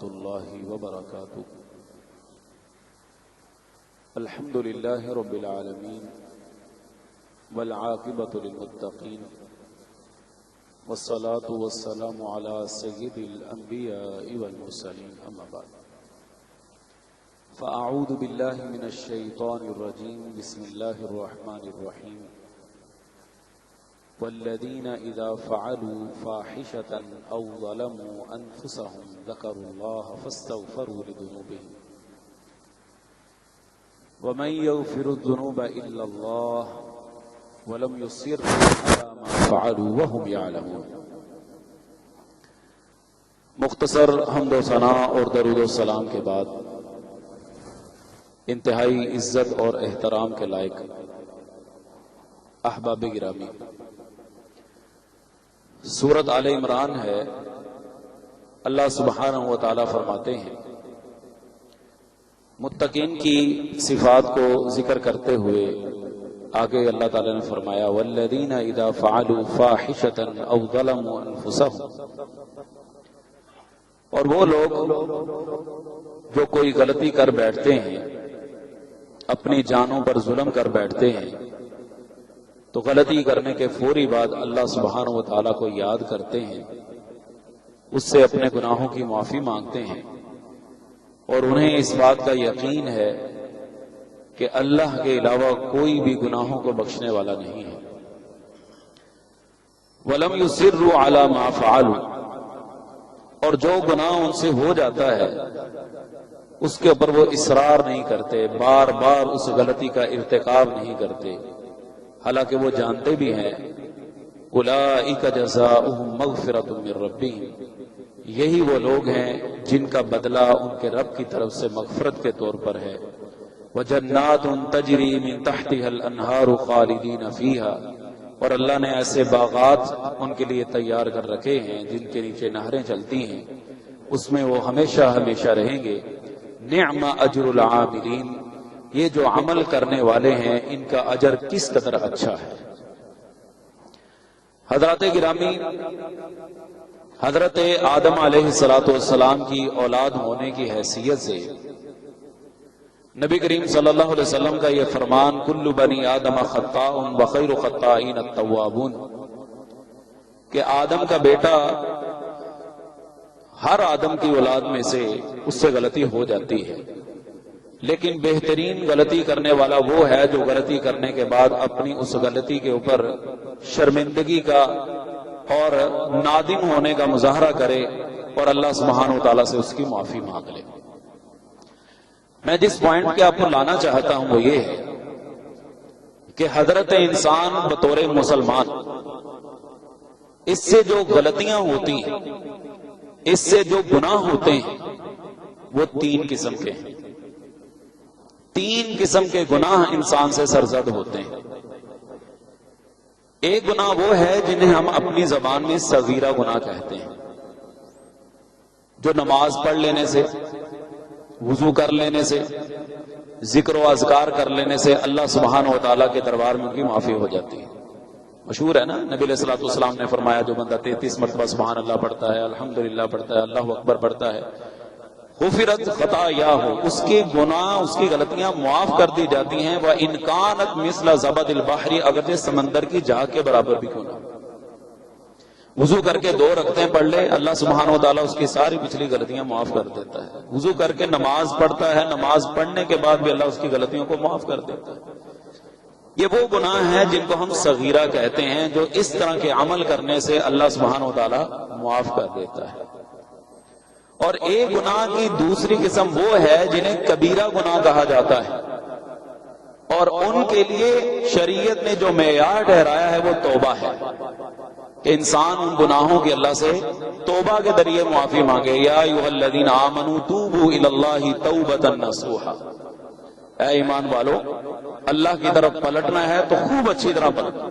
الله وبركاته. الحمد لله رب العالمين والعاقبة للمتقين والصلاة والسلام على سيد الأنبياء والمرسلين. أما بعد فأعوذ بالله من الشيطان الرجيم. بسم الله الرحمن الرحيم. والذين إذا فعلوا فاحشة أو ظلموا أنفسهم ذكروا الله فاستغفروا لذنوبهم ومن يغفر الذنوب إلا الله ولم يصروا على ما فعلوا وهم يعلمون. مختصر حمد و ثنا اور درود و سلام کے بعد انتہائی عزت اور احترام کے لائق احباب گرامی، سورت آل عمران ہے. اللہ سبحانہ و تعالی فرماتے ہیں، متقین کی صفات کو ذکر کرتے ہوئے آگے اللہ تعالی نے فرمایا والذین اذا فعلوا فاحشۃ او ظلموا انفسهم، اور وہ لوگ جو کوئی غلطی کر بیٹھتے ہیں، اپنی جانوں پر ظلم کر بیٹھتے ہیں، تو غلطی کرنے کے فوری بعد اللہ سبحانہ و تعالیٰ کو یاد کرتے ہیں، اس سے اپنے گناہوں کی معافی مانگتے ہیں، اور انہیں اس بات کا یقین ہے کہ اللہ کے علاوہ کوئی بھی گناہوں کو بخشنے والا نہیں ہے. وَلَمْ يُصِرُّوا عَلَى مَا فَعَلُوا، اور جو گناہ ان سے ہو جاتا ہے اس کے اوپر وہ اصرار نہیں کرتے، بار بار اس غلطی کا ارتکاب نہیں کرتے، حالانکہ وہ جانتے بھی ہیں اولئک جزاؤہم مغفرۃ من ربہم، یہی وہ لوگ ہیں جن کا بدلہ ان کے رب کی طرف سے مغفرت کے طور پر ہے. وجنات تجری من تحتها الانہار خالدین فیہا، اور اللہ نے ایسے باغات ان کے لیے تیار کر رکھے ہیں جن کے نیچے نہریں چلتی ہیں، اس میں وہ ہمیشہ ہمیشہ رہیں گے. نعم اجر العاملین، یہ جو عمل کرنے والے ہیں ان کا اجر کس قدر اچھا ہے. حضرات گرامی، حضرت آدم علیہ السلام کی اولاد ہونے کی حیثیت سے نبی کریم صلی اللہ علیہ وسلم کا یہ فرمان کل بنی آدم خطاء وخیر الخطائین التوابون، کہ آدم کا بیٹا ہر آدم کی اولاد میں سے اس سے غلطی ہو جاتی ہے، لیکن بہترین غلطی کرنے والا وہ ہے جو غلطی کرنے کے بعد اپنی اس غلطی کے اوپر شرمندگی کا اور نادم ہونے کا مظاہرہ کرے اور اللہ سبحانہ و تعالیٰ سے اس کی معافی مانگ لے. میں جس پوائنٹ کے آپ کو لانا چاہتا ہوں وہ یہ ہے کہ حضرت انسان بطور مسلمان اس سے جو غلطیاں ہوتی ہیں، اس سے جو گناہ ہوتے ہیں، وہ تین قسم کے ہیں. تین قسم کے گناہ انسان سے سرزد ہوتے ہیں. ایک گناہ وہ ہے جنہیں ہم اپنی زبان میں صغیرہ گناہ کہتے ہیں، جو نماز پڑھ لینے سے، وضو کر لینے سے، ذکر و اذکار کر لینے سے اللہ سبحانہ و تعالیٰ کے دربار میں ان کی معافی ہو جاتی ہے. مشہور ہے نا، نبی علیہ الصلوۃ والسلام نے فرمایا جو بندہ 33 مرتبہ سبحان اللہ پڑھتا ہے، الحمدللہ پڑھتا ہے، اللہ اکبر پڑھتا ہے، غفرت خطایا ہو، اس کے گناہ، اس کی غلطیاں معاف کر دی جاتی ہیں. وَإِنْ كَانَتْ مِثْلَ زَبَدِ الْبَحْرِ، اگرچہ سمندر کی جھاگ کے برابر بھی کیوں نہ. وضو کر کے 2 رکعتیں پڑھ لے، اللہ سبحانہ و تعالیٰ اس کی ساری پچھلی غلطیاں معاف کر دیتا ہے. وضو کر کے نماز پڑھتا ہے، نماز پڑھنے کے بعد بھی اللہ اس کی غلطیوں کو معاف کر دیتا ہے. یہ وہ گناہ ہیں جن کو ہم صغیرہ کہتے ہیں، جو اس طرح کے عمل کرنے سے اللہ سبحانہ و تعالیٰ معاف کر دیتا ہے. اور ایک گناہ کی دوسری قسم وہ ہے جنہیں کبیرہ گناہ کہا جاتا ہے، اور ان کے لیے شریعت نے جو معیار ٹھہرایا ہے وہ توبہ ہے، کہ انسان ان گناہوں کی اللہ سے توبہ کے ذریعے معافی مانگے. یا ایھا الذین آمنوا توبوا الی اللہ توبۃ نصوحا، اے ایمان والو اللہ کی طرف پلٹنا ہے تو خوب اچھی طرح پلٹنا.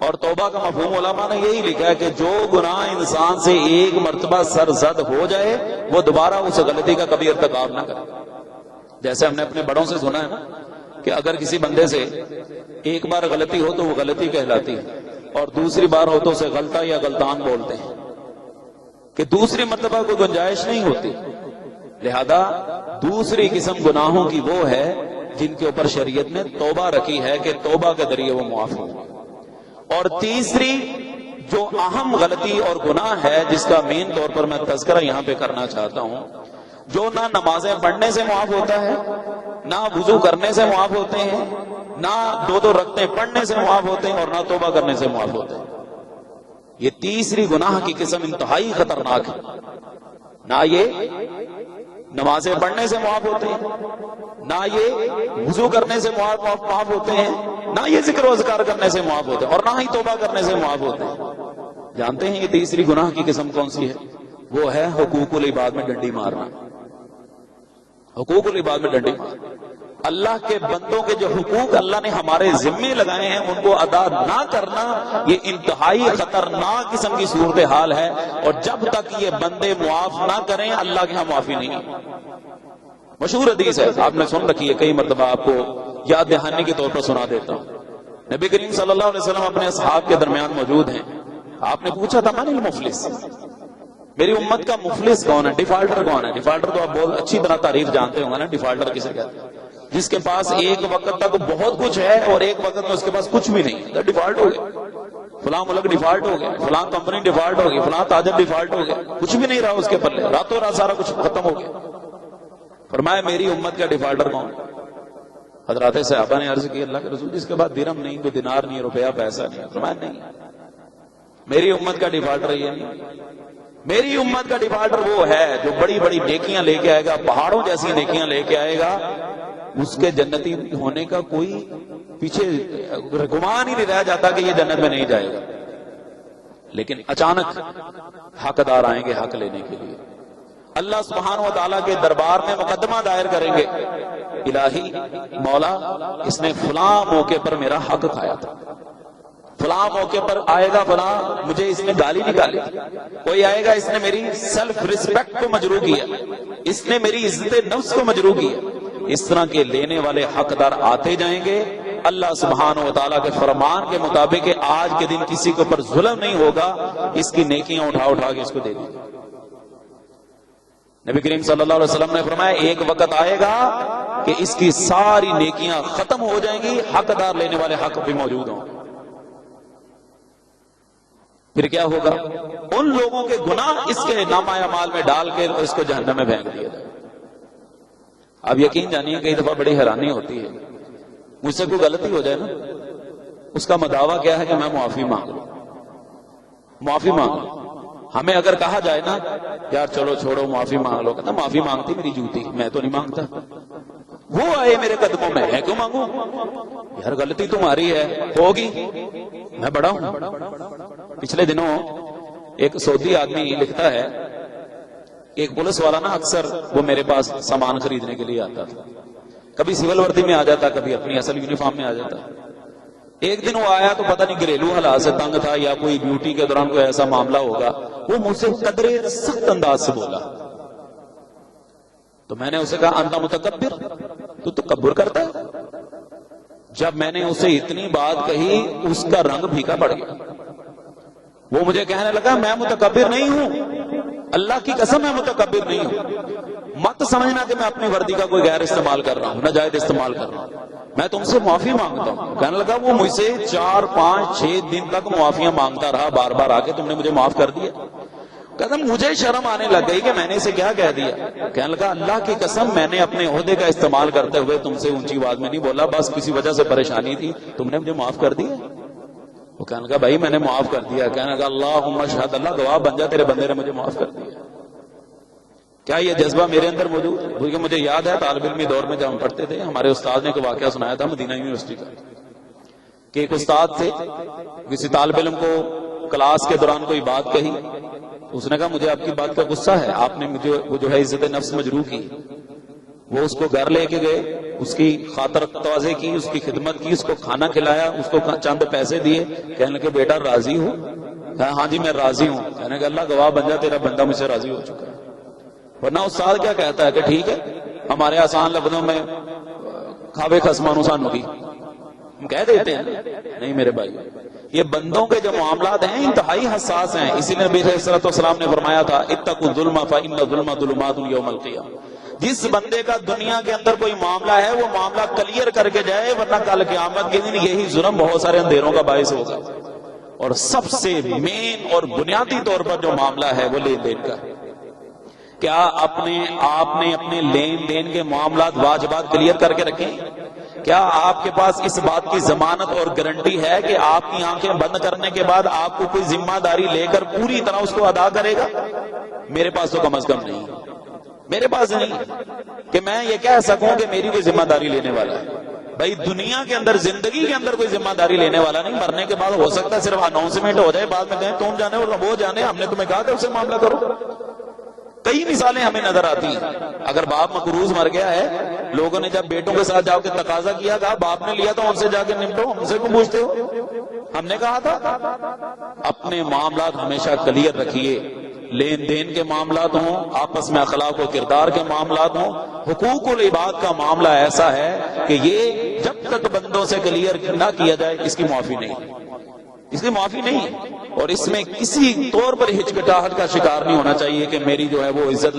اور توبہ کا مفہوم علماء نے یہی لکھا ہے کہ جو گناہ انسان سے ایک مرتبہ سرزد ہو جائے وہ دوبارہ اس غلطی کا کبھی ارتکاب نہ کرے. جیسے ہم نے اپنے بڑوں سے سنا ہے نا کہ اگر کسی بندے سے ایک بار غلطی ہو تو وہ غلطی کہلاتی ہے، اور دوسری بار ہو تو اسے غلطہ یا غلطان بولتے ہیں، کہ دوسری مرتبہ کوئی گنجائش نہیں ہوتی. لہذا دوسری قسم گناہوں کی وہ ہے جن کے اوپر شریعت نے توبہ رکھی ہے کہ توبہ کے ذریعے وہ معاف ہوں. اور تیسری جو اہم غلطی اور گناہ ہے جس کا مین طور پر میں تذکرہ یہاں پہ کرنا چاہتا ہوں، جو نہ نمازیں پڑھنے سے معاف ہوتا ہے، نہ وضو کرنے سے معاف ہوتے ہیں، نہ دو رکعتیں پڑھنے سے معاف ہوتے ہیں، اور نہ توبہ کرنے سے معاف ہوتے ہیں. یہ تیسری گناہ کی قسم انتہائی خطرناک ہے. نہ یہ نمازیں پڑھنے سے معاف ہوتے ہیں، نہ یہ وضو کرنے سے معاف ہوتے ہیں، نہ یہ ذکر و اذکار کرنے سے معاف ہوتے ہیں، اور نہ ہی توبہ کرنے سے معاف ہوتے ہیں. جانتے ہیں یہ تیسری گناہ کی قسم کون سی ہے؟ وہ ہے حقوق العباد میں ڈنڈی مارنا. حقوق العباد میں ڈنڈی مارنا. اللہ کے بندوں کے جو حقوق اللہ نے ہمارے ذمے لگائے ہیں ان کو ادا نہ کرنا، یہ انتہائی خطرناک قسم کی صورتحال ہے. اور جب تک یہ بندے معاف نہ کریں اللہ کے ہاں معافی نہیں ہے. مشہور حدیث ہے، آپ نے سن رکھی ہے، کئی مرتبہ آپ کو یاد دہانی کے طور پر سنا دیتا ہوں. نبی کریم صلی اللہ علیہ وسلم اپنے اصحاب کے درمیان موجود ہیں. آپ نے پوچھا تھا من المفلس، میری امت کا مفلس کون ہے، ڈیفالٹر کون ہے؟ ڈیفالٹر تو آپ بہت اچھی طرح تعریف جانتے ہوں گے نا. ڈیفالٹر کسے کہتے ہیں؟ جس کے پاس ایک وقت تک بہت کچھ ہے اور ایک وقت میں اس کے پاس کچھ بھی نہیں، تو ڈیفالٹ ہو گیا. فلاں ملک ڈیفالٹ ہو گیا، فلاں کمپنی ڈیفالٹ ہو گئی، فلاں تاجر ڈیفالٹ ہو گیا، کچھ بھی نہیں رہا اس کے پلے، راتوں رات سارا کچھ ختم ہو گیا. فرمایا میری امت کا ڈیفالٹر کون؟ حضرات صحابہ نے عرض کی اللہ کے رسول جس کے بعد درہم نہیں تو دینار نہیں، روپیہ پیسہ نہیں. فرمایا نہیں، میری امت کا ڈیفالٹر یہ نہیں. میری امت کا ڈیفالٹر وہ ہے جو بڑی بڑی نیکیاں لے کے آئے گا، پہاڑوں جیسی نیکیاں لے کے آئے گا، اس کے جنتی ہونے کا کوئی پیچھے گمان ہی نہیں رہ جاتا کہ یہ جنت میں نہیں جائے گا. لیکن اچانک حقدار آئیں گے حق لینے کے لیے، اللہ سبحانہ و تعالیٰ کے دربار میں مقدمہ دائر کریں گے، الہی مولا اس نے فلاں موقع پر میرا حق کھایا تھا، فلاں موقع پر آئے گا فلاں مجھے اس نے گالی نکالی، کوئی آئے گا اس نے میری سیلف ریسپیکٹ کو مجروح کیا، اس نے میری عزت نفس کو مجروح کیا. اس طرح کے لینے والے حقدار آتے جائیں گے. اللہ سبحانہ و تعالیٰ کے فرمان کے مطابق کہ آج کے دن کسی کے اوپر ظلم نہیں ہوگا، اس کی نیکیاں اٹھا کے اس کو دے دیں. نبی کریم صلی اللہ علیہ وسلم نے فرمایا ایک وقت آئے گا کہ اس کی ساری نیکیاں ختم ہو جائیں گی، حقدار لینے والے حق بھی موجود ہوں. پھر کیا ہوگا؟ ان لوگوں کے گناہ اس کے نامہ اعمال میں ڈال کے اس کو جہنم میں پھینک دیا جائے. اب یقین جانیے کئی دفعہ بڑی حیرانی ہوتی ہے، مجھ سے کوئی غلطی ہو جائے نا، اس کا مداوع کیا ہے کہ میں معافی مانگ لوں، معافی مانگ لوں. ہمیں اگر کہا جائے نا یار چلو چھوڑو معافی مانگ لو، کہتا معافی مانگتی میری جوتی، میں تو نہیں مانگتا. وہ آئے میرے قدموں میں، ہے کیوں مانگوں؟ یار غلطی تمہاری ہے، ہوگی، میں بڑا ہوں. پچھلے دنوں ایک سعودی آدمی لکھتا ہے ایک پولیس والا نا اکثر وہ میرے پاس سامان خریدنے کے لیے آتا تھا، کبھی سول وردی میں آ جاتا، کبھی اپنی اصل یونیفارم میں آ جاتا. ایک دن وہ آیا تو پتہ نہیں گھریلو حالات سے تنگ تھا یا کوئی ڈیوٹی کے دوران کوئی ایسا معاملہ ہوگا، وہ مجھ سے قدرے سخت انداز سے بولا. تو میں نے اسے کہا انت متکبر، تو تکبر کرتا ہے؟ جب میں نے اسے اتنی بات کہی اس کا رنگ پھیکا پڑ گیا. وہ مجھے کہنے لگا میں متکبر نہیں ہوں، اللہ کی قسم میں متکبر نہیں ہوں، مت سمجھنا کہ میں اپنی وردی کا کوئی غیر استعمال کر رہا ہوں، ناجائز استعمال کر رہا ہوں، میں تم سے معافی مانگتا ہوں. کہنے لگا وہ مجھ سے 4 5 6 دن تک معافیاں مانگتا رہا، بار بار آ کے تم نے مجھے معاف کر دیا. کہتا مجھے شرم آنے لگ گئی کہ میں نے اسے کیا کہہ دیا. کہنے لگا اللہ کی قسم میں نے اپنے عہدے کا استعمال کرتے ہوئے تم سے اونچی آواز میں نہیں بولا، بس کسی وجہ سے پریشانی تھی، تم نے مجھے معاف کر دیا. وہ کہنے لگا بھائی میں نے معاف کر دیا. کہنے لگا اللہم اشہد، اللہ گواہ بن جا تیرے بندے نے مجھے معاف کر دیا. کیا یہ جذبہ میرے اندر موجود ہے؟ کیونکہ مجھے یاد ہے طالب علمی دور میں جب ہم پڑھتے تھے ہمارے استاد نے ایک واقعہ سنایا تھا مدینہ یونیورسٹی کا، کہ ایک استاد تھے، کسی طالب علم کو کلاس کے دوران کوئی بات کہی، اس نے کہا مجھے آپ کی بات کا غصہ ہے، آپ نے مجھے وہ جو ہے عزت نفس مجروح کی. وہ اس کو گھر لے کے گئے، اس کی خاطر تواضع کی، اس کی خدمت کی، اس کو کھانا کھلایا، اس کو چند پیسے دیے. کہنے لگے بیٹا راضی ہو؟ کہا ہاں جی میں راضی ہوں. کہنے لگا اللہ گواہ بن جا تیرا بندہ مجھ سے راضی ہو چکا ہے. ورنہ استاد کیا کہتا ہے کہ ٹھیک ہے ہمارے آسان لفظوں میں کھاوے خسمانو سانو کی ہم کہہ دیتے ہیں. نہیں میرے بھائی، یہ بندوں کے جو معاملات ہیں انتہائی حساس ہیں. اسی لیے نبی علیہ الصلوۃ والسلام نے فرمایا تھا اتقوا الظلم فإن الظلم ظلمات یوم القیامہ. جس بندے کا دنیا کے اندر کوئی معاملہ ہے وہ معاملہ کلیئر کر کے جائے، ورنہ کل قیامت کے دن یہی ظلم بہت سارے اندھیروں کا باعث ہوگا. اور سب سے مین اور بنیادی طور پر جو معاملہ ہے وہ لین دین کا. کیا آپ نے اپنے لین دین کے معاملات واجبات کلیئر کر کے رکھیں؟ کیا آپ کے پاس اس بات کی ضمانت اور گارنٹی ہے کہ آپ کی آنکھیں بند کرنے کے بعد آپ کو کوئی ذمہ داری لے کر پوری طرح اس کو ادا کرے گا؟ میرے پاس تو کم از کم نہیں، میرے پاس نہیں کہ میں یہ کہہ سکوں کہ میری کوئی ذمہ داری لینے والا ہے. بھائی دنیا کے اندر، زندگی کے اندر کوئی ذمہ داری لینے والا نہیں. مرنے کے بعد ہو سکتا ہے صرف اناؤنسمنٹ ہو جائے، بعد میں کہیں تم جانے اور وہ جانے، ہم نے تمہیں کہا کہ اس سے معاملہ کرو. کئی مثالیں ہمیں نظر آتی ہیں. اگر باپ مقروض مر گیا ہے، لوگوں نے جب بیٹوں کے ساتھ جا کے تقاضا کیا، کہا باپ نے لیا تو ان سے جا کے نمٹو، ہم سے کیوں پوچھتے ہو؟ ہم نے کہا تھا. اپنے معاملات ہمیشہ کلیئر رکھیے. لین دین کے معاملات ہوں، آپس میں اخلاق و کردار کے معاملات ہوں. حقوق العباد کا معاملہ ایسا ہے کہ یہ جب تک بندوں سے کلیئر نہ کیا جائے اس کی معافی نہیں، اس کی معافی نہیں. اور اس میں کسی طور پر ہچکچاہٹ کا شکار نہیں ہونا چاہیے کہ میری جو ہے وہ عزت،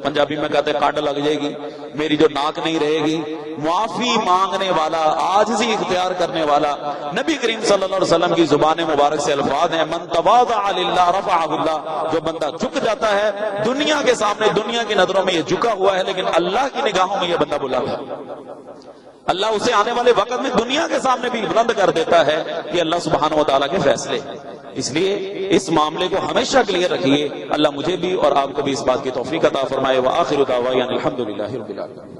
پنجابی میں کہتے ہیں کانڈ لگ جائے گی، میری جو ناک نہیں رہے گی. معافی مانگنے والا، عاجزی اختیار کرنے والا، نبی کریم صلی اللہ علیہ وسلم کی زبان مبارک سے الفاظ ہیں من تواضع للہ رفعہ اللہ. جو بندہ جھک جاتا ہے دنیا کے سامنے، دنیا کی نظروں میں یہ جھکا ہوا ہے، لیکن اللہ کی نگاہوں میں یہ بندہ بلند ہے. اللہ اسے آنے والے وقت میں دنیا کے سامنے بھی بلند کر دیتا ہے. یہ اللہ سبحانہ و تعالیٰ کے فیصلے. اس لیے اس معاملے کو ہمیشہ کلیئر رکھیے. اللہ مجھے بھی اور آپ کو بھی اس بات کی توفیق عطا فرمائے. وآخر دعوانا الحمدللہ رب العالمین.